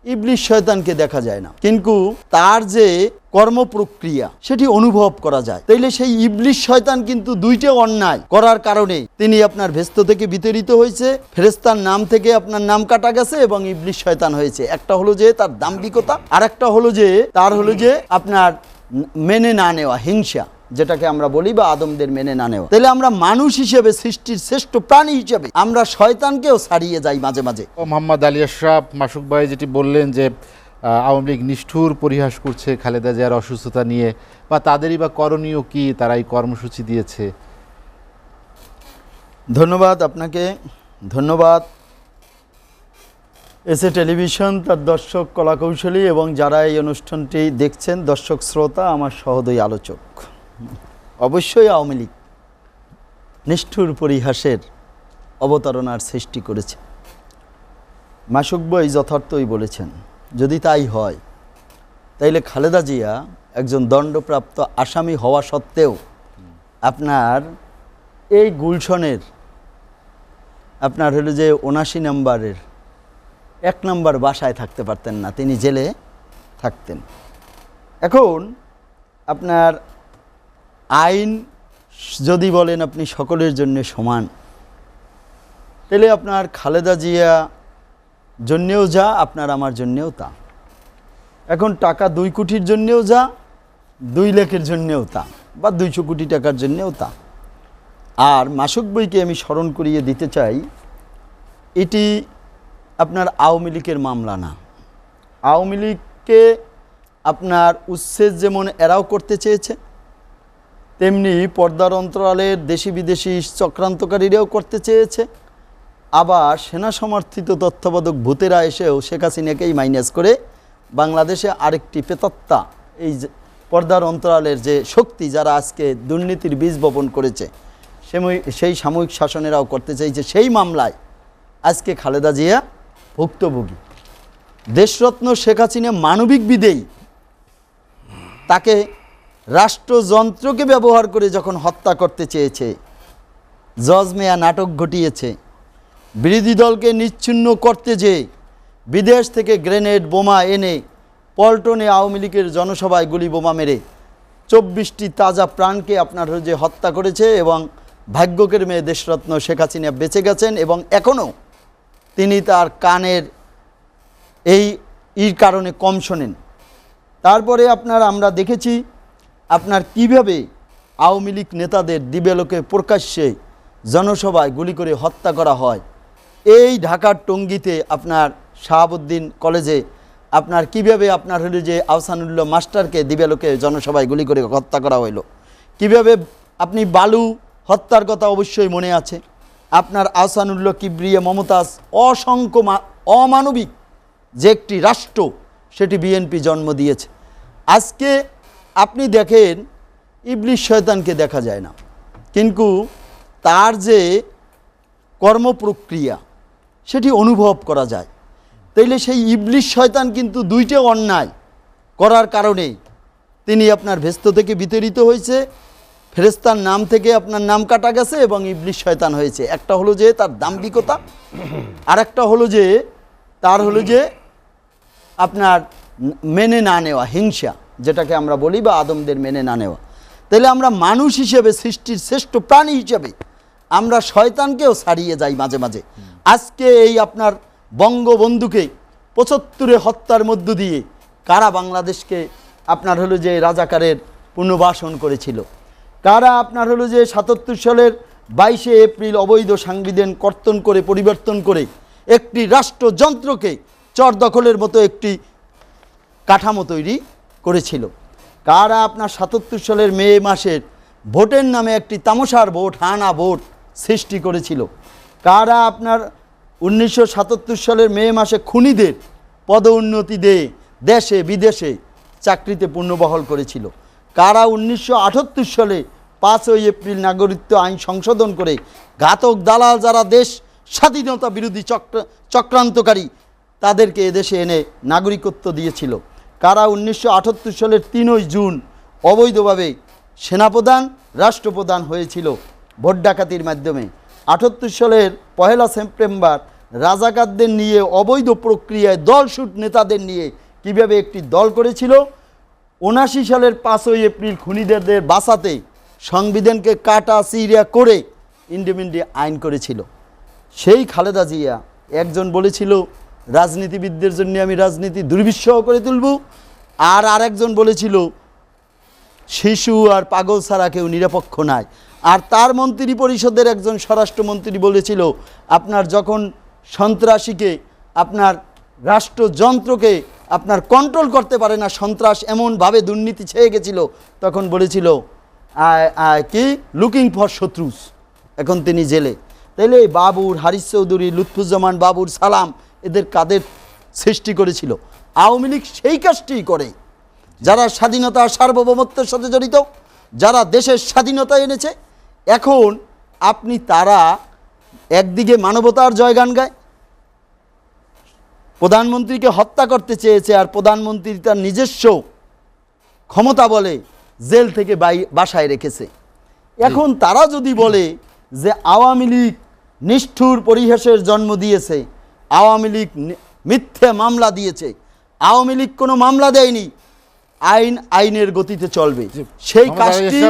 ইবলিশ শয়তানকে দেখা যায় না, কিন্তু তার যে কর্মপ্রক্রিয়া সেটি অনুভব করা যায়। তাইলে সেই ইবলিশ শয়তান কিন্তু দুইটা অন্যায় করার কারণে তিনি আপনার ভেস্ত থেকে বিতাড়িত হয়েছে, ফেরেশতার নাম থেকে আপনার নাম কাটা গেছে এবং ইবলিশ শয়তান হয়েছে। একটা হলো যে তার দাম্ভিকতা, আর একটা হলো যে তার হলো যে আপনার মেনে না নেওয়া হিংসা, যেটাকে আমরা বলি, বা আদমদের মেনে না নেওয়া। তাহলে আমরা মানুষ হিসেবে, সৃষ্টির শ্রেষ্ঠ প্রাণী হিসেবে আমরা শয়তানকেও ছাড়িয়ে যাই মাঝে মাঝে। মোহাম্মদ আলী আশরাফ, মাসুক ভাই যেটি বললেন যে আওয়ামী লীগ নিষ্ঠুর পরিহাস করছে খালেদা জিয়ার অসুস্থতা নিয়ে, বা তাদেরই বা করণীয় কি, তারা এই কর্মসূচি দিয়েছে। ধন্যবাদ আপনাকে, ধন্যবাদ এসএ টেলিভিশন, তার দর্শক, কলাকৌশলী এবং যারা এই অনুষ্ঠানটি দেখছেন, দর্শক শ্রোতা, আমার সহোদয় আলোচক। অবশ্যই আওয়ামী লীগ নিষ্ঠুর পরিহাসের অবতারণার সৃষ্টি করেছে। মাসুক ভাই যথার্থই বলেছেন। যদি তাই হয় তাইলে খালেদা জিয়া একজন দণ্ডপ্রাপ্ত আসামি হওয়া সত্ত্বেও আপনার এই গুলশনের আপনার হলো যে ৭৯ নম্বরের ১ নম্বর বাসায় থাকতে পারতেন না, তিনি জেলে থাকতেন। এখন আপনার আইন যদি বলেন আপনি সকলের জন্য সমান, তাহলে আপনার খালেদা জিয়া জন্যেও যা, আপনার আমার জন্যেও তা। এখন টাকা ২ কোটির জন্যেও যা, ২ লাখের জন্যেও তা, বা ২০০ কোটি টাকার জন্যেও তা। আর মাসুক বইকে আমি স্মরণ করিয়ে দিতে চাই, এটি আপনার আওয়ামী লীগের মামলা না। আওয়ামী লীগকে আপনার উচ্ছেদ যেমন এরাও করতে চেয়েছে, তেমনি পর্দার অন্তরালের দেশি বিদেশি চক্রান্তকারীরাও করতে চেয়েছে। আবার সেনা সমর্থিত তত্ত্বাবধায়ক ভূতেরা এসেও শেখ হাসিনাকেই মাইনাস করে বাংলাদেশে আরেকটি প্রেতাত্মা, এই পর্দার অন্তরালের যে শক্তি, যারা আজকে দুর্নীতির বীজ বপন করেছে, সেই সাময়িক শাসনেরাও করতে চাইছে। সেই মামলায় আজকে খালেদা জিয়া ভুক্তভোগী। দেশরত্ন শেখ হাসিনা মানবিক বিদেই তাকে রাষ্ট্রযন্ত্রকে ব্যবহার করে যখন হত্যা করতে চেয়েছে, জজ মেয়া নাটক ঘটিয়েছে, বিরোধী দলকে নিচ্ছিন্ন করতে যে বিদেশ থেকে গ্রেনেড বোমা এনে পল্টনে আওয়ামী লীগের জনসভায় গুলি বোমা মেরে ২৪টি তাজা প্রাণকে আপনার যে হত্যা করেছে, এবং ভাগ্যকের মেয়ে দেশরত্ন শেখ হাসিনা বেঁচে গেছেন এবং এখনও তিনি তার কানের এই কারণে কম শোনেন। তারপরে আমরা দেখেছি আপনার কিভাবে আওয়ামী লীগ নেতাদের দিবালোকে প্রকাশ্যে জনসভায় গুলি করে হত্যা করা হয়। এই ঢাকার টঙ্গীতে আপনার শাহাবুদ্দিন কলেজে আপনার কিভাবে আপনার হলো যে আহসানুল্লাহ মাস্টারকে দিবালোকে জনসভায় গুলি করে হত্যা করা হইল। কিভাবে আপনি বালু হত্যার কথা অবশ্যই মনে আছে। আপনার আহসানুল্লাহ, কিবরিয়া, মমতাজ, অসংখ্য অমানবিক যে একটি রাষ্ট্র, সেটি বিএনপি জন্ম দিয়েছে। আজকে আপনি দেখেন ইবলিশ শয়তানকে দেখা যায় না, কিন্তু তার যে কর্মপ্রক্রিয়া সেটি অনুভব করা যায়। তাইলে সেই ইবলিশ শয়তান কিন্তু দুইটা অন্যায় করার কারণে তিনি আপনার ভেস্ত থেকে বিতাড়িত হয়েছে, ফেরেশতার নাম থেকে আপনার নাম কাটা গেছে এবং ইবলিশ শয়তান হয়েছে। একটা হলো যে তার দাম্ভিকতা, আর একটা হলো যে তার হলো যে আপনার মেনে না নেওয়া হিংসা, যেটাকে আমরা বলি, বা আদমদের মেনে না নেওয়া। তাহলে আমরা মানুষ হিসেবে, সৃষ্টির শ্রেষ্ঠ প্রাণী হিসেবে আমরা শয়তানকেও ছাড়িয়ে যাই মাঝে মাঝে। আজকে এই আপনার বঙ্গবন্ধুকে ৭৫ হত্যার মধ্য দিয়ে কারা বাংলাদেশকে আপনার হলো যে রাজাকারের পুনর্বাসন করেছিল, কারা আপনার হলো যে ৭৭ সালের ২২শে এপ্রিল অবৈধ সাংবিধান কর্তন করে পরিবর্তন করে একটি রাষ্ট্রযন্ত্রকে চর দখলের মতো একটি কাঠামো তৈরি করেছিল, কারা আপনার ৭৭ সালের মে মাসের ভোটের নামে একটি তামাশার ভোট, হানা ভোট সৃষ্টি করেছিল, কারা আপনার ১৯৭৭ সালের মে মাসে খুনিদের পদোন্নতি দিয়ে দেশে বিদেশে চাকরিতে পুনর্বহাল করেছিল, কারা ১৯৭৮ সালে ৫ই এপ্রিল নাগরিকত্ব আইন সংশোধন করে ঘাতক দালাল যারা দেশ স্বাধীনতা বিরোধী চক্রান্তকারী তাদেরকে এদেশে এনে নাগরিকত্ব দিয়েছিল, কারা ১৯৭৮ সালের ৩ই জুন অবৈধভাবে সেনাপ্রধান রাষ্ট্রপ্রধান হয়েছিল ভোট ডাকাতির মাধ্যমে, ৭৮ সালের ১লা সেপ্টেম্বর রাজাকারদের নিয়ে অবৈধ প্রক্রিয়ায় দলছুট নেতাদের নিয়ে কিভাবে একটি দল করেছিল, ৭৯ সালের ৫ই এপ্রিল খুনিদের বাঁচাতে সংবিধানকে কাটা চিড়া করে ইন্ডিপেন্ডেন্ট আইন করেছিল। সেই খালেদা জিয়া একজন বলেছিল রাজনীতিবিদদের জন্য আমি রাজনীতি দুর্বিষহ করে তুলব, আর আরেকজন বলেছিল শিশু আর পাগল ছাড়া কেউ নিরপেক্ষ নাই। আর তার মন্ত্রী পরিষদের একজন স্বরাষ্ট্রমন্ত্রী বলেছিল আপনার যখন সন্ত্রাসীকে, আপনার রাষ্ট্রযন্ত্রকে আপনার কন্ট্রোল করতে পারে না, সন্ত্রাস এমনভাবে দুর্নীতি ছেয়ে গেছিল, তখন বলেছিল কি লুকিং ফর শত্রুস। এখন তিনি জেলে। তাইলে এই বাবুর, হারিস চৌধুরী, লুৎফুজ্জামান বাবুর, সালাম এদের কাদের সৃষ্টি করেছিল? আওয়ামী লীগ সেই কাজটি করে যারা স্বাধীনতা সার্বভৌমত্বের সাথে জড়িত, যারা দেশের স্বাধীনতা এনেছে। এখন আপনি তারা একদিকে মানবতার জয়গান গায়, প্রধানমন্ত্রীকে হত্যা করতে চেয়েছে, আর প্রধানমন্ত্রী তার নিজস্ব ক্ষমতা বলে জেল থেকে বাসায় রেখেছে। এখন তারা যদি বলে যে আওয়ামী লীগ নিষ্ঠুর পরিহাসের জন্ম দিয়েছে, আওয়ামী লীগ মিথ্যে মামলা দিয়েছে, আওয়ামী লীগ কোনো মামলা দেয়নি, আইনের গতিতে চলবে, সেই কাজটি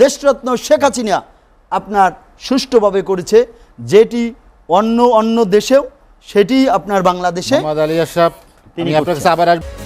দেশরত্ন শেখ হাসিনা আপনার সুষ্ঠুভাবে করেছে, যেটি অন্য দেশেও সেটি আপনার বাংলাদেশে মোহাম্মদ আলী আশরাফ, তিনি আমি আপনার কাছে আবার আসবো।